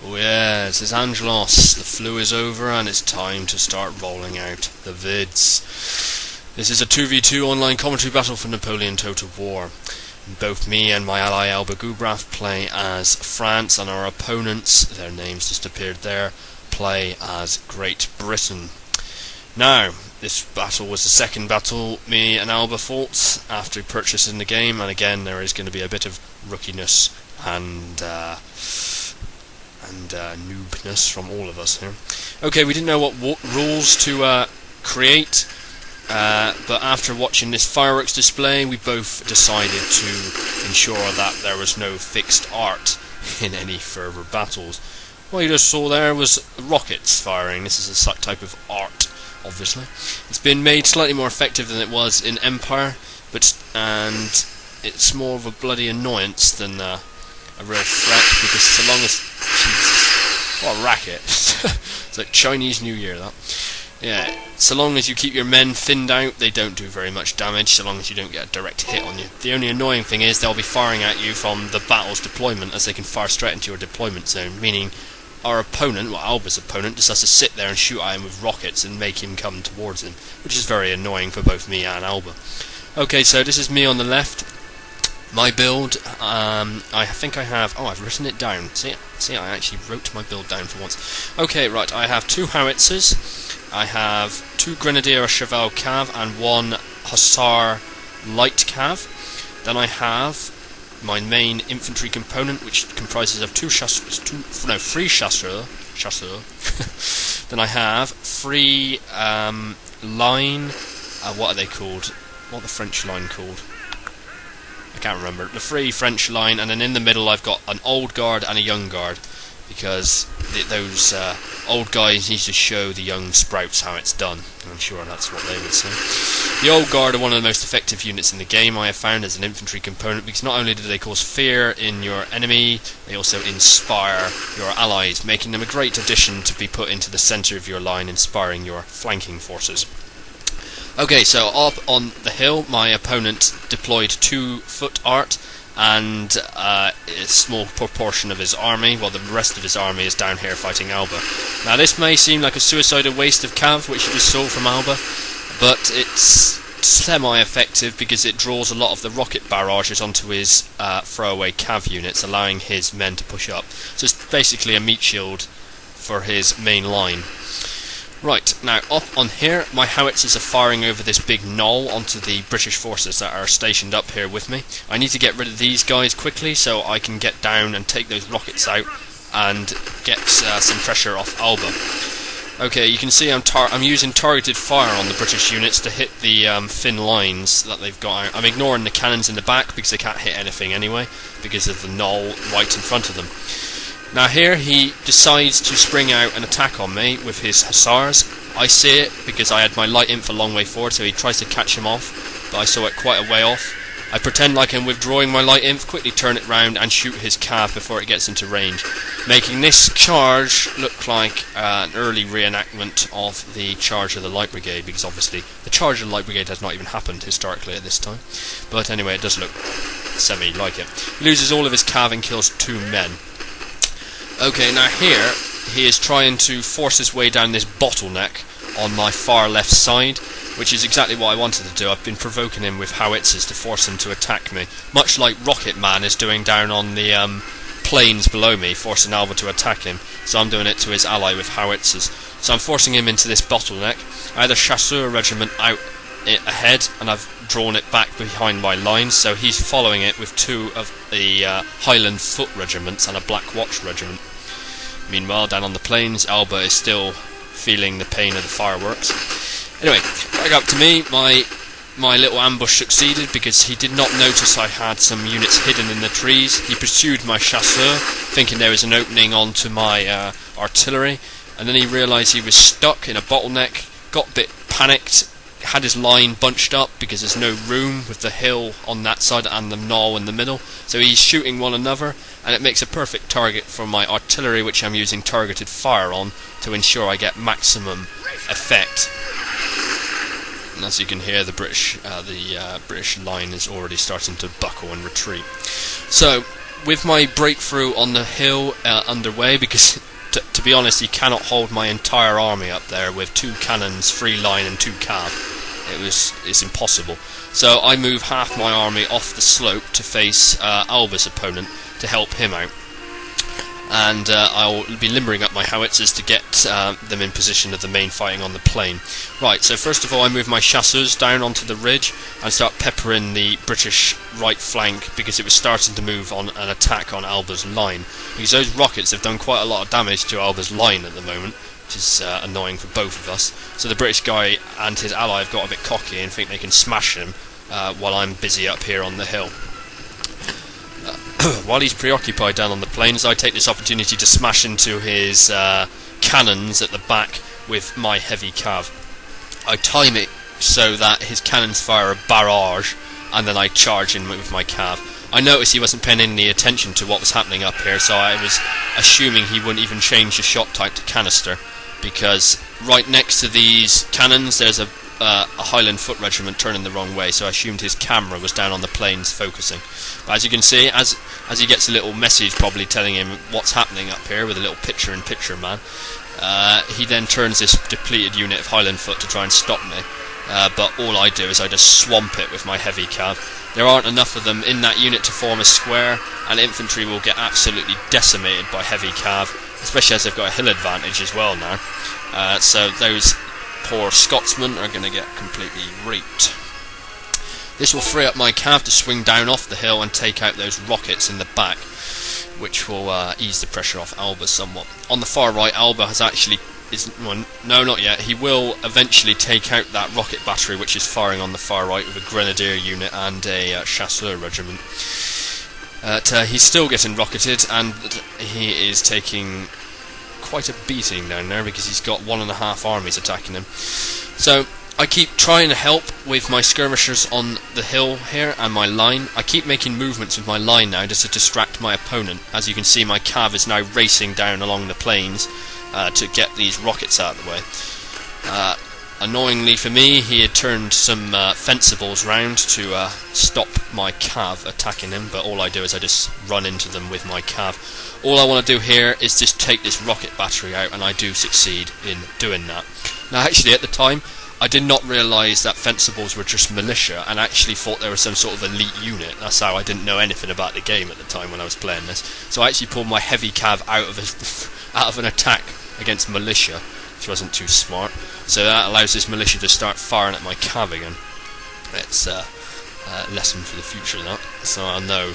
Oh yes, it's Angelos. The flu is over and it's time to start rolling out the vids. This is a 2v2 online commentary battle for Napoleon Total War. Both me and my ally Alba Gubraf play as France, and our opponents, their names just appeared there, play as Great Britain. Now, this battle was the second battle me and Alba fought after purchasing the game, and again there is going to be a bit of rookiness and noobness from all of us here. Okay, we didn't know what rules to create, but after watching this fireworks display, we both decided to ensure that there was no fixed art in any further battles. What you just saw there was rockets firing. This is a type of art, obviously. It's been made slightly more effective than it was in Empire, and it's more of a bloody annoyance than a real threat, because so long as... Jesus, what a racket. It's like Chinese New Year, that. Yeah, so long as you keep your men thinned out, they don't do very much damage, so long as you don't get a direct hit on you. The only annoying thing is they'll be firing at you from the battle's deployment, as they can fire straight into your deployment zone, meaning our opponent, well, Alba's opponent, just has to sit there and shoot at him with rockets and make him come towards him, which is very annoying for both me and Alba. Okay, so this is me on the left. My build, I think I have... Oh, I've written it down. See, I actually wrote my build down for once. Okay, right, I have 2 Howitzers, I have 2 Grenadier Cheval Cav, and 1 Hussar Light Cav. Then I have my main infantry component, which comprises of 3 chasseurs. Then I have 3 line... what are they called? What are the French line called? I can't remember. The 3 French line, and then in the middle I've got an old guard and a young guard, because those old guys need to show the young sprouts how it's done. I'm sure that's what they would say. The old guard are one of the most effective units in the game, I have found, as an infantry component, because not only do they cause fear in your enemy, they also inspire your allies, making them a great addition to be put into the centre of your line, inspiring your flanking forces. Okay, so up on the hill, my opponent deployed 2 foot art and a small proportion of his army, while the rest of his army is down here fighting Alba. Now, this may seem like a suicidal waste of cav, which you just saw from Alba, but it's semi-effective because it draws a lot of the rocket barrages onto his throwaway cav units, allowing his men to push up. So it's basically a meat shield for his main line. Right, now up on here, my howitzers are firing over this big knoll onto the British forces that are stationed up here with me. I need to get rid of these guys quickly so I can get down and take those rockets out and get some pressure off Alba. Okay, you can see I'm using targeted fire on the British units to hit the thin lines that they've got out. I'm ignoring the cannons in the back because they can't hit anything anyway, because of the knoll right in front of them. Now here he decides to spring out and attack on me with his hussars. I see it because I had my light inf a long way forward, so he tries to catch him off, but I saw it quite a way off. I pretend like I'm withdrawing my light inf, quickly turn it round and shoot his cav before it gets into range, making this charge look like an early reenactment of the charge of the Light Brigade, because obviously the charge of the Light Brigade has not even happened historically at this time. But anyway, it does look semi-like it. He loses all of his cav and kills 2 men. Okay, now here, he is trying to force his way down this bottleneck on my far left side, which is exactly what I wanted to do. I've been provoking him with howitzers to force him to attack me, much like Rocket Man is doing down on the plains below me, forcing Alba to attack him. So I'm doing it to his ally with howitzers. So I'm forcing him into this bottleneck. I had a chasseur regiment out ahead, and I've drawn it back behind my lines, so he's following it with 2 of the Highland Foot regiments and a Black Watch regiment. Meanwhile, down on the plains, Alba is still feeling the pain of the fireworks. Anyway, back up to me. My little ambush succeeded because he did not notice I had some units hidden in the trees. He pursued my chasseur, thinking there was an opening onto my artillery, and then he realised he was stuck in a bottleneck, got a bit panicked, had his line bunched up because there's no room with the hill on that side and the knoll in the middle, so he's shooting one another, and it makes a perfect target for my artillery, which I'm using targeted fire on to ensure I get maximum effect. And as you can hear, the British line is already starting to buckle and retreat. So with my breakthrough on the hill underway, because to be honest, he cannot hold my entire army up there with 2 cannons, 3 line and 2 cav. It's impossible. So I move half my army off the slope to face Alba's opponent to help him out. And I'll be limbering up my howitzers to get them in position of the main fighting on the plain. Right, so first of all I move my chasseurs down onto the ridge and start peppering the British right flank, because it was starting to move on an attack on Alba's line. Because those rockets have done quite a lot of damage to Alba's line at the moment, which is annoying for both of us. So the British guy and his ally have got a bit cocky and think they can smash him while I'm busy up here on the hill. While he's preoccupied down on the plains, I take this opportunity to smash into his cannons at the back with my heavy cav. I time it so that his cannons fire a barrage, and then I charge in with my cav. I noticed he wasn't paying any attention to what was happening up here, so I was assuming he wouldn't even change the shot type to canister, because right next to these cannons there's a Highland foot regiment turning the wrong way, so I assumed his camera was down on the plains focusing. But as you can see, as he gets a little message probably telling him what's happening up here with a little picture-in-picture man, he then turns this depleted unit of Highland foot to try and stop me. But all I do is I just swamp it with my heavy cav. There aren't enough of them in that unit to form a square, and infantry will get absolutely decimated by heavy cav, especially as they've got a hill advantage as well now. So those poor Scotsmen are going to get completely reaped. This will free up my cav to swing down off the hill and take out those rockets in the back, which will ease the pressure off Alba somewhat. On the far right, Alba has actually... well, no, not yet. He will eventually take out that rocket battery which is firing on the far right with a grenadier unit and a chasseur regiment. He's still getting rocketed, and he is taking quite a beating down there because he's got 1.5 armies attacking him. So I keep trying to help with my skirmishers on the hill here and my line. I keep making movements with my line now just to distract my opponent. As you can see, my cav is now racing down along the plains to get these rockets out of the way. Annoyingly for me, he had turned some fencibles round to stop my cav attacking him, but all I do is I just run into them with my cav. All I want to do here is just take this rocket battery out, and I do succeed in doing that. Now actually at the time, I did not realise that fencibles were just militia, and actually thought they were some sort of elite unit. That's how I didn't know anything about the game at the time when I was playing this. So I actually pulled my heavy cav out of an attack against militia, which wasn't too smart. So that allows this militia to start firing at my cav again. It's a lesson for the future, that. So I'll know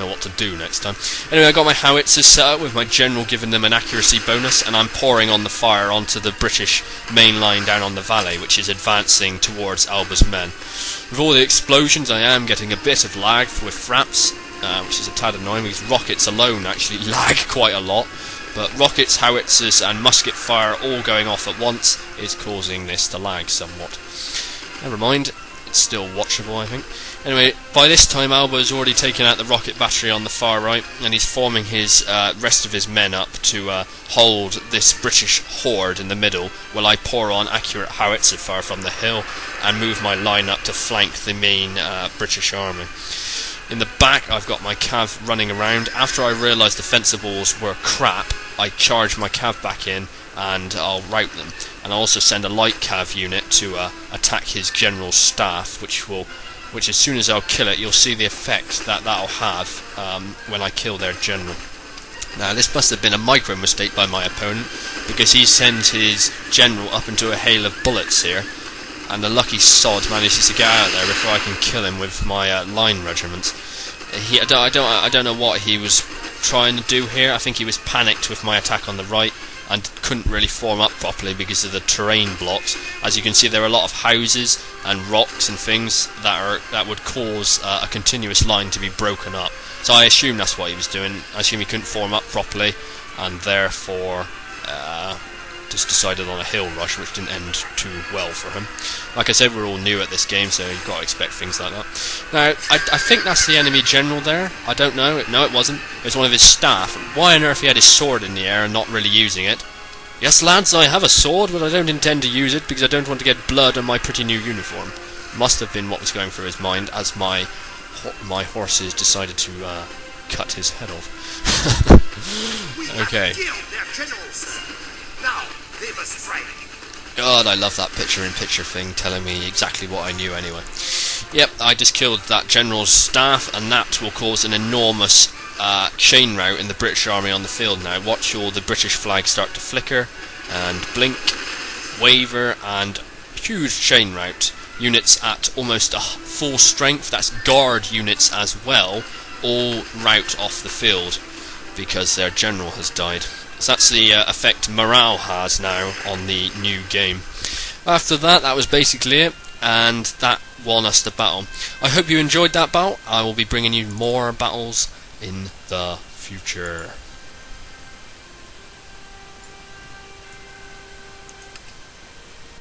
what to do next time. Anyway, I got my howitzers set up with my general giving them an accuracy bonus, and I'm pouring on the fire onto the British main line down on the valley, which is advancing towards Alba's men. With all the explosions, I am getting a bit of lag with fraps, which is a tad annoying because rockets alone actually lag quite a lot. But rockets, howitzers and musket fire all going off at once is causing this to lag somewhat. Never mind, it's still watchable, I think. Anyway, by this time Alba has already taken out the rocket battery on the far right, and he's forming his rest of his men up to hold this British horde in the middle, while I pour on accurate howitzer fire from the hill and move my line up to flank the main British army. In the back, I've got my cav running around. After I realised the fencibles were crap, I charge my cav back in and I'll rout them. And I'll also send a light cav unit to attack his general's staff, which as soon as I'll kill it, you'll see the effect that'll have when I kill their general. Now, this must have been a micro mistake by my opponent, because he sends his general up into a hail of bullets here, and the lucky sod manages to get out of there before I can kill him with my line regiments. I don't know what he was trying to do here. I think he was panicked with my attack on the right and couldn't really form up properly because of the terrain blocks. As you can see, there are a lot of houses and rocks and things that would cause a continuous line to be broken up. So I assume that's what he was doing. I assume he couldn't form up properly, and therefore just decided on a hill rush, which didn't end too well for him. Like I said, we're all new at this game, so you've got to expect things like that. Now, I think that's the enemy general there. I don't know. No, it wasn't. It was one of his staff. Why on earth he had his sword in the air and not really using it? Yes, lads, I have a sword, but I don't intend to use it because I don't want to get blood on my pretty new uniform. Must have been what was going through his mind as my horses decided to cut his head off. Okay. God, I love that picture-in-picture thing telling me exactly what I knew anyway. Yep, I just killed that general's staff, and that will cause an enormous chain rout in the British Army on the field now. Watch all the British flags start to flicker and blink, waver, and huge chain rout. Units at almost a full strength, that's guard units as well, all rout off the field because their general has died. So that's the effect morale has now on the new game. After that, that was basically it, and that won us the battle. I hope you enjoyed that battle. I will be bringing you more battles in the future.